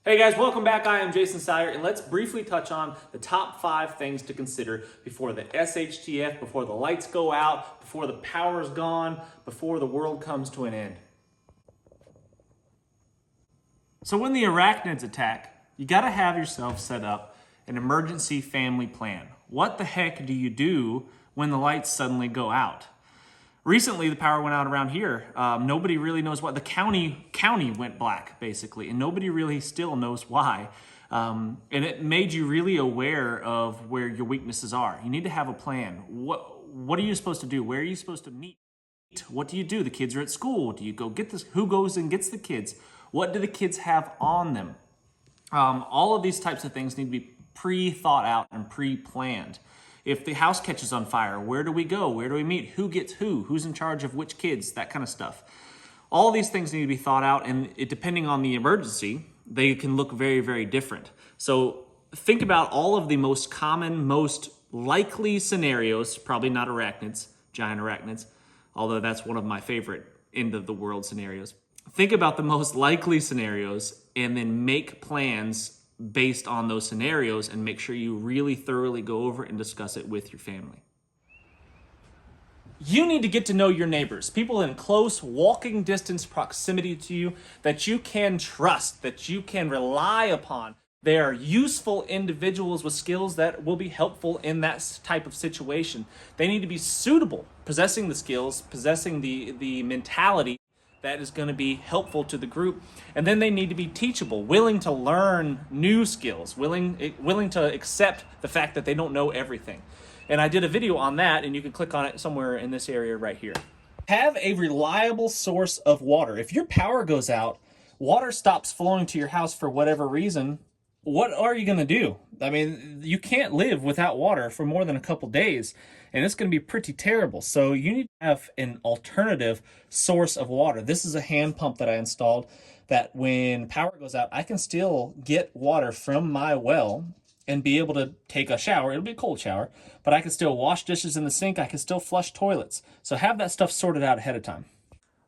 Hey guys, welcome back. I am Jason Sire, and let's briefly touch on the top 5 things to consider before the SHTF, before the lights go out, before the power's gone, before the world comes to an end. So when the arachnids attack, you gotta have yourself set up an emergency family plan. What the heck do you do when the lights suddenly go out? Recently, the power went out around here. Nobody really knows why. The county went black, basically, and nobody really still knows why. And it made you really aware of where your weaknesses are. You need to have a plan. What are you supposed to do? Where are you supposed to meet? What do you do? The kids are at school. Do you go get this? Who goes and gets the kids? What do the kids have on them? All of these types of things need to be pre-thought out and pre-planned. If the house catches on fire, where do we go? Where do we meet? Who gets who? Who's in charge of which kids? That kind of stuff. All these things need to be thought out, and depending on the emergency, they can look very, very different. So think about all of the most common, most likely scenarios, probably not arachnids, giant arachnids, although that's one of my favorite end of the world scenarios. Think about the most likely scenarios and then make plans based on those scenarios and make sure you really thoroughly go over and discuss it with your family. You need to get to know your neighbors, people in close walking distance proximity to you that you can trust, that you can rely upon. They are useful individuals with skills that will be helpful in that type of situation. They need to be suitable, possessing the skills, possessing the mentality that is going to be helpful to the group. And then they need to be teachable, willing to learn new skills, willing to accept the fact that they don't know everything. And I did a video on that, and you can click on it somewhere in this area right here. Have a reliable source of water. If your power goes out, water stops flowing to your house for whatever reason, what are you going to do? I mean, you can't live without water for more than a couple days, and it's going to be pretty terrible. So you need to have an alternative source of water. This is a hand pump that I installed that when power goes out, I can still get water from my well and be able to take a shower. It'll be a cold shower, but I can still wash dishes in the sink. I can still flush toilets. So have that stuff sorted out ahead of time.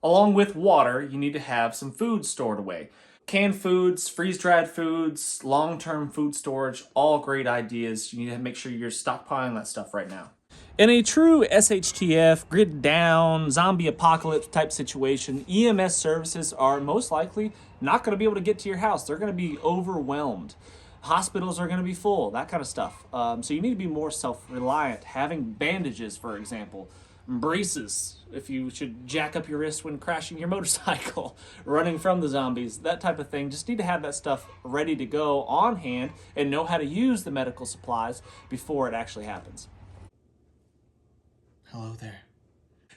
Along with water, you need to have some food stored away. Canned foods, freeze-dried foods, long-term food storage, all great ideas. You need to make sure you're stockpiling that stuff right now. In a true SHTF, grid down, zombie apocalypse type situation, EMS services are most likely not going to be able to get to your house. They're going to be overwhelmed. Hospitals are going to be full, that kind of stuff. So you need to be more self-reliant. Having bandages, for example, braces if you should jack up your wrist when crashing your motorcycle, running from the zombies, that type of thing. Just need to have that stuff ready to go on hand and know how to use the medical supplies before it actually happens. Hello there.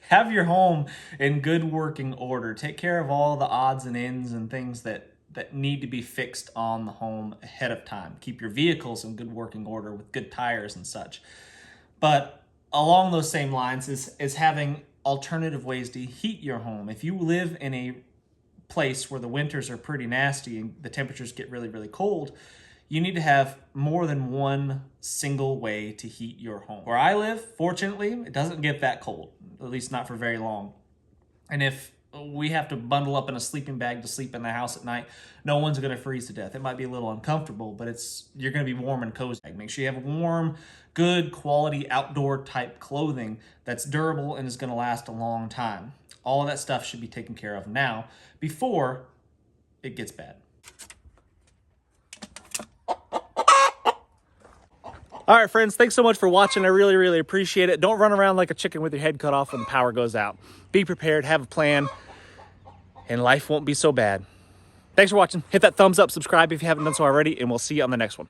Have your home in good working order. Take care of all the odds and ends and things that need to be fixed on the home ahead of time. Keep your vehicles in good working order with good tires and such. But along those same lines is having alternative ways to heat your home. If you live in a place where the winters are pretty nasty and the temperatures get really, really cold, you need to have more than one single way to heat your home. Where I live, fortunately, it doesn't get that cold, at least not for very long. And if we have to bundle up in a sleeping bag to sleep in the house at night, no one's going to freeze to death. It might be a little uncomfortable, but you're going to be warm and cozy. Make sure you have warm, good quality outdoor type clothing that's durable and is going to last a long time. All of that stuff should be taken care of now before it gets bad. All right, friends, thanks so much for watching. I really, really appreciate it. Don't run around like a chicken with your head cut off when the power goes out. Be prepared, have a plan, and life won't be so bad. Thanks for watching. Hit that thumbs up, subscribe if you haven't done so already, and we'll see you on the next one.